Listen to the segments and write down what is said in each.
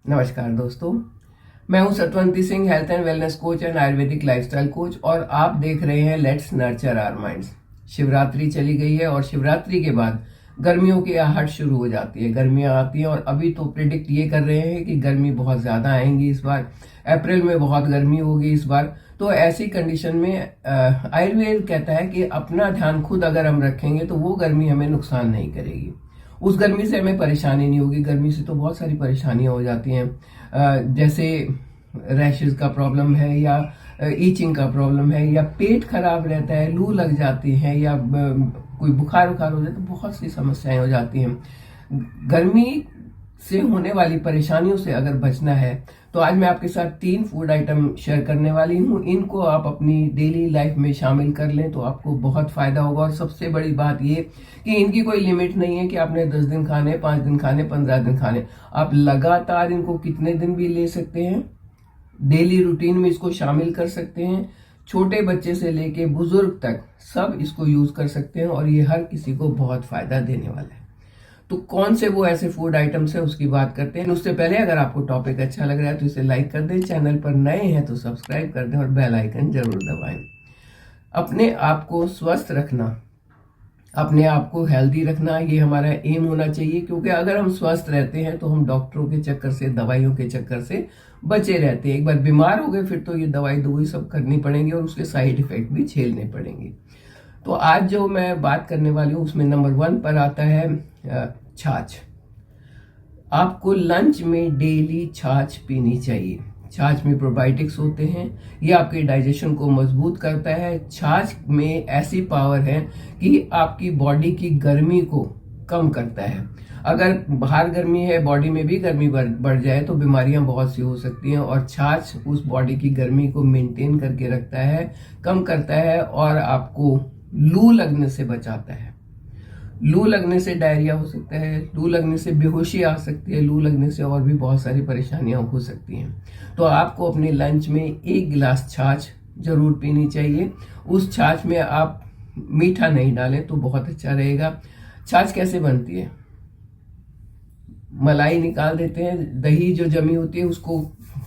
नमस्कार दोस्तों, मैं हूं Satwanti Singh, health and wellness coach and Ayurvedic lifestyle coach, और आप देख रहे हैं let's nurture our minds. Shivratri चली गई है और शिवरात्रि के बाद गर्मियों की आहट शुरू हो जाती है। गर्मियां आती हैं और अभी तो प्रिडिक्ट ये कर रहे हैं कि गर्मी बहुत ज़्यादा आएंगी इस बार। अप्रैल में बहुत गर्मी होगी इस बार। तो ऐसी कंडीशन में आयुर्वेद कहता है कि अपना ध्यान खुद अगर हम रखेंगे तो वो गर्मी हमें नुकसान नहीं करेगी। उस गर्मी से हमें परेशानी नहीं होगी। गर्मी से तो बहुत सारी परेशानियां हो जाती हैं, जैसे रैशेज का प्रॉब्लम है, या ईचिंग का प्रॉब्लम है, या पेट खराब रहता है, लू लग जाती है, या कोई बुखार हो जाता है। तो बहुत सी समस्याएं हो जाती हैं। गर्मी से होने वाली परेशानियों से अगर बचना है तो आज मैं आपके साथ 3 फूड आइटम शेयर करने वाली हूँ। इनको आप अपनी डेली लाइफ में शामिल कर लें तो आपको बहुत फायदा होगा। और सबसे बड़ी बात ये कि इनकी कोई लिमिट नहीं है कि आपने 10 दिन खाने, 5 दिन खाने, 15 दिन खाने। आप लगातार इनको कितने दिन भी ले सकते हैं। डेली रूटीन में इसको शामिल कर सकते हैं। छोटे बच्चे से लेके बुजुर्ग तक सब इसको यूज कर सकते हैं और ये हर किसी को बहुत फायदा देने वाला है। तो कौन से वो ऐसे फूड आइटम्स है उसकी बात करते हैं। उससे पहले अगर आपको टॉपिक अच्छा लग रहा है तो इसे लाइक कर दें, चैनल पर नए हैं तो सब्सक्राइब कर दें और बेल आइकन जरूर दबाएं। अपने आप को स्वस्थ रखना, अपने आप को हेल्दी रखना, ये हमारा एम होना चाहिए। क्योंकि अगर हम स्वस्थ रहते हैं तो हम डॉक्टरों के चक्कर से, दवाइयों के चक्कर से बचे रहते हैं। एक बार बीमार हो गए फिर तो ये दवाई दवाई सब करनी पड़ेंगी और उसके साइड इफेक्ट भी झेलने पड़ेंगे। तो आज जो मैं बात करने वाली हूँ उसमें नंबर 1 पर आता है छाछ। आपको लंच में डेली छाछ पीनी चाहिए। छाछ में प्रोबायोटिक्स होते हैं, ये आपके डाइजेशन को मजबूत करता है। छाछ में ऐसी पावर है कि आपकी बॉडी की गर्मी को कम करता है। अगर बाहर गर्मी है, बॉडी में भी गर्मी बढ़ जाए तो बीमारियां बहुत सी हो सकती हैं, और छाछ उस बॉडी की गर्मी को मेंटेन करके रखता है, कम करता है और आपको लू लगने से बचाता है। लू लगने से डायरिया हो सकता है, लू लगने से बेहोशी आ सकती है, लू लगने से और भी बहुत सारी परेशानियां हो सकती हैं। तो आपको अपने लंच में 1 गिलास छाछ जरूर पीनी चाहिए। उस छाछ में आप मीठा नहीं डालें तो बहुत अच्छा रहेगा। छाछ कैसे बनती है? मलाई निकाल देते हैं, दही जो जमी होती है उसको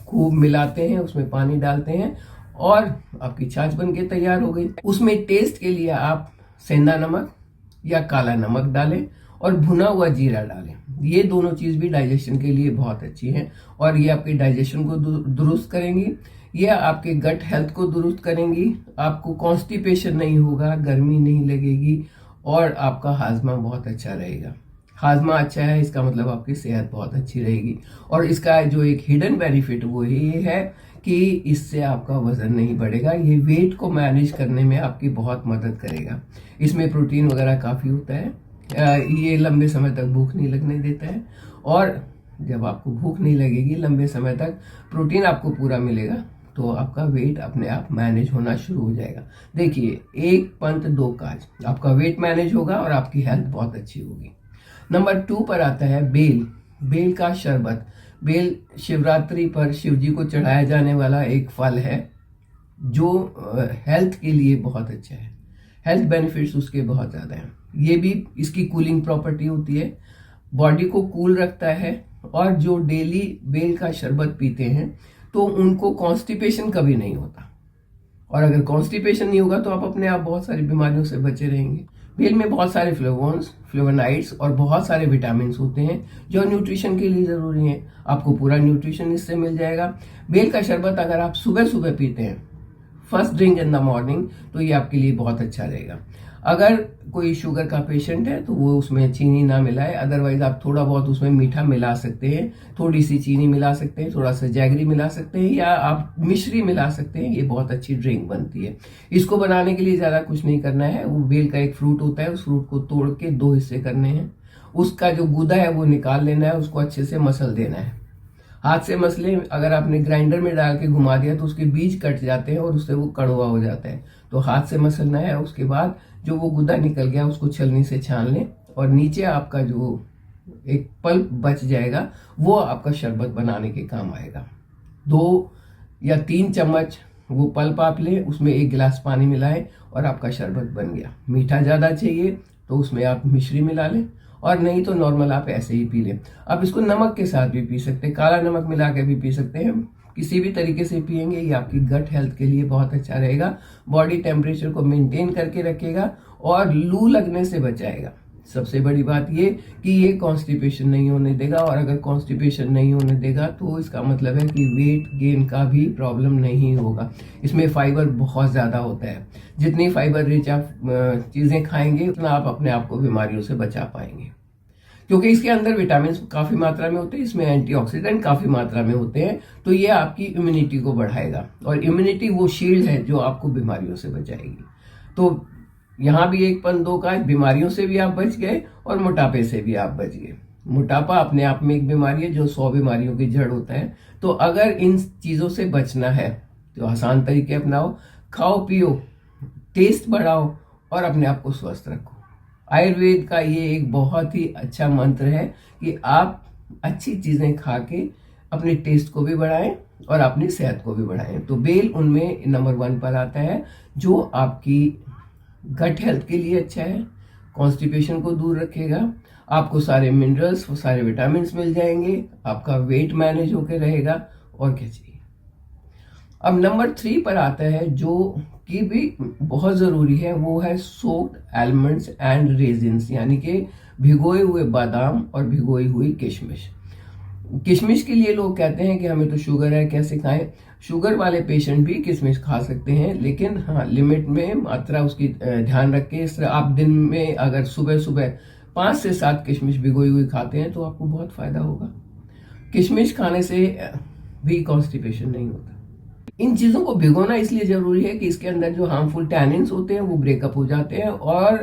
खूब मिलाते हैं, उसमें पानी डालते हैं और आपकी छाछ बन के तैयार हो गई। उसमें टेस्ट के लिए आप सेंधा नमक या काला नमक डालें और भुना हुआ जीरा डालें। ये दोनों चीज भी डाइजेशन के लिए बहुत अच्छी हैं और ये आपके डाइजेशन को दुरुस्त करेंगी। ये आपके गट हेल्थ को दुरुस्त करेंगी। आपको कॉन्स्टिपेशन नहीं होगा, गर्मी नहीं लगेगी और आपका हाजमा बहुत अच्छा रहेगा। हाजमा अच्छा है इसका मतलब आपकी सेहत बहुत अच्छी रहेगी। और इसका जो एक हिडन बेनिफिट वो ये है कि इससे आपका वजन नहीं बढ़ेगा। ये वेट को मैनेज करने में आपकी बहुत मदद करेगा। इसमें प्रोटीन वगैरह काफ़ी होता है। ये लंबे समय तक भूख नहीं लगने देता है, और जब आपको भूख नहीं लगेगी, लंबे समय तक प्रोटीन आपको पूरा मिलेगा तो आपका वेट अपने आप मैनेज होना शुरू हो जाएगा। देखिए, 1 पंथ 2 काज, आपका वेट मैनेज होगा और आपकी हेल्थ बहुत अच्छी होगी। नंबर 2 पर आता है बेल। बेल का शरबत। बेल शिवरात्रि पर शिव जी को चढ़ाया जाने वाला एक फल है जो हेल्थ के लिए बहुत अच्छा है। हेल्थ बेनिफिट्स उसके बहुत ज़्यादा हैं। ये भी, इसकी कूलिंग प्रॉपर्टी होती है, बॉडी को कूल रखता है। और जो डेली बेल का शरबत पीते हैं तो उनको कॉन्स्टिपेशन कभी नहीं होता। और अगर कॉन्स्टिपेशन नहीं होगा तो आप अपने आप बहुत सारी बीमारियों से बचे रहेंगे। बेल में बहुत सारे फ्लेवोन्स, फ्लेवोनाइड्स और बहुत सारे विटामिन होते हैं जो न्यूट्रिशन के लिए ज़रूरी हैं। आपको पूरा न्यूट्रिशन इससे मिल जाएगा। बेल का शरबत अगर आप सुबह सुबह पीते हैं, first drink in the morning, तो ये आपके लिए बहुत अच्छा रहेगा। अगर कोई शुगर का पेशेंट है तो वो उसमें चीनी ना मिलाए, अदरवाइज आप थोड़ा बहुत उसमें मीठा मिला सकते हैं। थोड़ी सी चीनी मिला सकते हैं, थोड़ा सा जैगरी मिला सकते हैं, या आप मिश्री मिला सकते हैं। ये बहुत अच्छी ड्रिंक बनती है। इसको बनाने के लिए ज़्यादा कुछ नहीं करना है। वो बेल का एक फ्रूट होता है, उस फ्रूट को तोड़ के 2 हिस्से करने हैं। उसका जो गूदा है वो निकाल लेना है, उसको अच्छे से मसल देना है। हाथ से मसले, अगर आपने ग्राइंडर में डाल के घुमा दिया तो उसके बीज कट जाते हैं और उससे वो कड़वा हो जाता है। तो हाथ से मसलना है। उसके बाद जो वो गुदा निकल गया उसको छलनी से छान लें और नीचे आपका जो एक पल्प बच जाएगा वो आपका शरबत बनाने के काम आएगा। 2 या 3 चम्मच वो पल्प आप लें, उसमें 1 गिलास पानी मिलाएं और आपका शरबत बन गया। मीठा ज़्यादा चाहिए तो उसमें आप मिश्री मिला लें और नहीं तो नॉर्मल आप ऐसे ही पी लें। आप इसको नमक के साथ भी पी सकते हैं, काला नमक मिला के भी पी सकते हैं। किसी भी तरीके से पिएंगे ये आपकी गट हेल्थ के लिए बहुत अच्छा रहेगा, बॉडी टेम्परेचर को मेंटेन करके रखेगा और लू लगने से बचाएगा। सबसे बड़ी बात ये कि ये कॉन्स्टिपेशन नहीं होने देगा, और अगर कॉन्स्टिपेशन नहीं होने देगा तो इसका मतलब है कि वेट गेन का भी प्रॉब्लम नहीं होगा। इसमें फाइबर बहुत ज़्यादा होता है, जितनी फाइबर रिच आप चीज़ें खाएंगे उतना आप अपने आप को बीमारियों से बचा पाएंगे, क्योंकि इसके अंदर विटामिन काफ़ी मात्रा में होते हैं, इसमें एंटीऑक्सीडेंट काफ़ी मात्रा में होते हैं। तो ये आपकी इम्यूनिटी को बढ़ाएगा, और इम्यूनिटी वो शील्ड है जो आपको बीमारियों से बचाएगी। तो यहाँ भी एक पन दो काज, बीमारियों से भी आप बच गए और मोटापे से भी आप बच गए। मोटापा अपने आप में एक बीमारी है जो 100 बीमारियों की जड़ होता है। तो अगर इन चीज़ों से बचना है तो आसान तरीके अपनाओ, खाओ पियो, टेस्ट बढ़ाओ और अपने आप को स्वस्थ रखो। आयुर्वेद का ये एक बहुत ही अच्छा मंत्र है कि आप अच्छी चीज़ें खा के अपने टेस्ट को भी बढ़ाएं और अपनी सेहत को भी बढ़ाएं। तो बेल उनमें नंबर 1 पर आता है, जो आपकी गट हेल्थ के लिए अच्छा है, कॉन्स्टिपेशन को दूर रखेगा, आपको सारे मिनरल्स और सारे विटामिन मिल जाएंगे, आपका वेट मैनेज होकर रहेगा, और क्या चाहिए। अब नंबर 3 पर आता है जो कि भी बहुत ज़रूरी है, वो है सोक्ड आलमंड्स एंड रेजिन्स, यानी कि भिगोए हुए बादाम और भिगोई हुई किशमिश। किशमिश के लिए लोग कहते हैं कि हमें तो शुगर है, कैसे खाएं। शुगर वाले पेशेंट भी किशमिश खा सकते हैं, लेकिन हाँ लिमिट में मात्रा उसकी ध्यान रख के। इस तरह आप दिन में अगर सुबह सुबह 5 से 7 किशमिश भिगोई हुई खाते हैं तो आपको बहुत फायदा होगा। किशमिश खाने से भी कॉन्स्टिपेशन नहीं होता। इन चीज़ों को भिगोना इसलिए ज़रूरी है कि इसके अंदर जो हार्मफुल टैनिन्स होते हैं वो ब्रेकअप हो जाते हैं और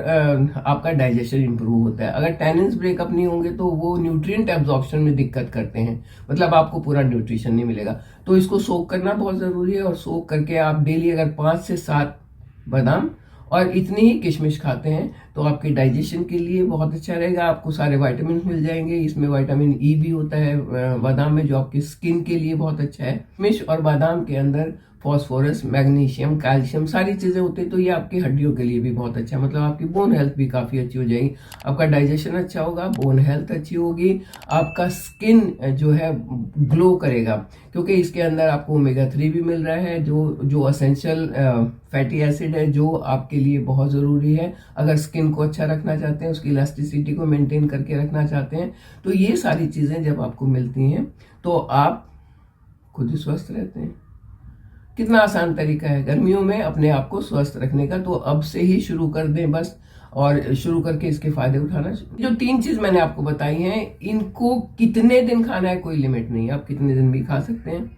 आपका डाइजेशन इंप्रूव होता है। अगर टैनिन्स ब्रेकअप नहीं होंगे तो वो न्यूट्रिएंट एब्जॉर्प्शन में दिक्कत करते हैं, मतलब आपको पूरा न्यूट्रिशन नहीं मिलेगा। तो इसको सोक करना बहुत ज़रूरी है, और सोक करके आप डेली अगर 5 से 7 बादाम और इतनी ही किशमिश खाते हैं तो आपके डाइजेशन के लिए बहुत अच्छा रहेगा। आपको सारे विटामिन मिल जाएंगे, इसमें विटामिन ई भी होता है बादाम में, जो आपकी स्किन के लिए बहुत अच्छा है। किशमिश और बादाम के अंदर फॉस्फोरस, मैग्नीशियम, कैल्शियम सारी चीज़ें होती हैं, तो ये आपकी हड्डियों के लिए भी बहुत अच्छा है, मतलब आपकी बोन हेल्थ भी काफ़ी अच्छी हो जाएगी। आपका डाइजेशन अच्छा होगा, बोन हेल्थ अच्छी होगी, आपका स्किन जो है ग्लो करेगा, क्योंकि इसके अंदर आपको ओमेगा 3 भी मिल रहा है, जो असेंशियल फैटी एसिड है, जो आपके लिए बहुत ज़रूरी है अगर स्किन को अच्छा रखना चाहते हैं, उसकी इलास्टिसिटी को मेंटेन करके रखना चाहते हैं। तो ये सारी चीज़ें जब आपको मिलती हैं तो आप खुद ही स्वस्थ रहते हैं। कितना आसान तरीका है गर्मियों में अपने आप को स्वस्थ रखने का। तो अब से ही शुरू कर दें बस, और शुरू करके इसके फायदे उठाना। जो 3 चीज मैंने आपको बताई हैं, इनको कितने दिन खाना है कोई लिमिट नहीं है, आप कितने दिन भी खा सकते हैं।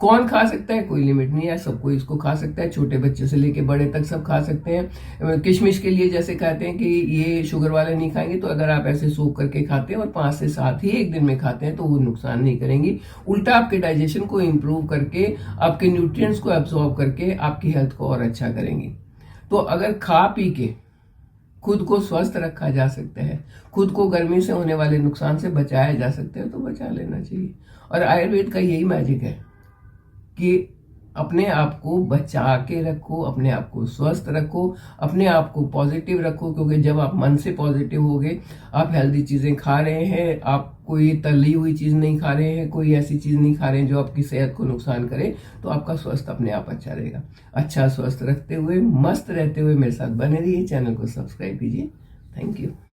कौन खा सकता है कोई लिमिट नहीं है, सब कोई इसको खा सकता है, छोटे बच्चे से लेके बड़े तक सब खा सकते हैं। किशमिश के लिए जैसे कहते हैं कि ये शुगर वाले नहीं खाएंगे, तो अगर आप ऐसे सोख करके खाते हैं और 5 से 7 ही एक दिन में खाते हैं तो वो नुकसान नहीं करेंगी, उल्टा आपके डाइजेशन को इम्प्रूव करके, आपके न्यूट्रिएंट्स को एब्जॉर्ब करके आपकी हेल्थ को और अच्छा करेंगी। तो अगर खा पी के खुद को स्वस्थ रखा जा सकता है, खुद को गर्मी से होने वाले नुकसान से बचाया जा सकता है, तो बचा लेना चाहिए। और आयुर्वेद का यही मैजिक है कि अपने आप को बचा के रखो, अपने आप को स्वस्थ रखो, अपने आप को पॉजिटिव रखो, क्योंकि जब आप मन से पॉजिटिव होगे, आप हेल्दी चीज़ें खा रहे हैं, आप कोई तली हुई चीज़ नहीं खा रहे हैं, कोई ऐसी चीज़ नहीं खा रहे हैं जो आपकी सेहत को नुकसान करे, तो आपका स्वस्थ अपने आप अच्छा रहेगा। अच्छा स्वस्थ रखते हुए, मस्त रहते हुए मेरे साथ बने रहिए, चैनल को सब्सक्राइब कीजिए। Thank you.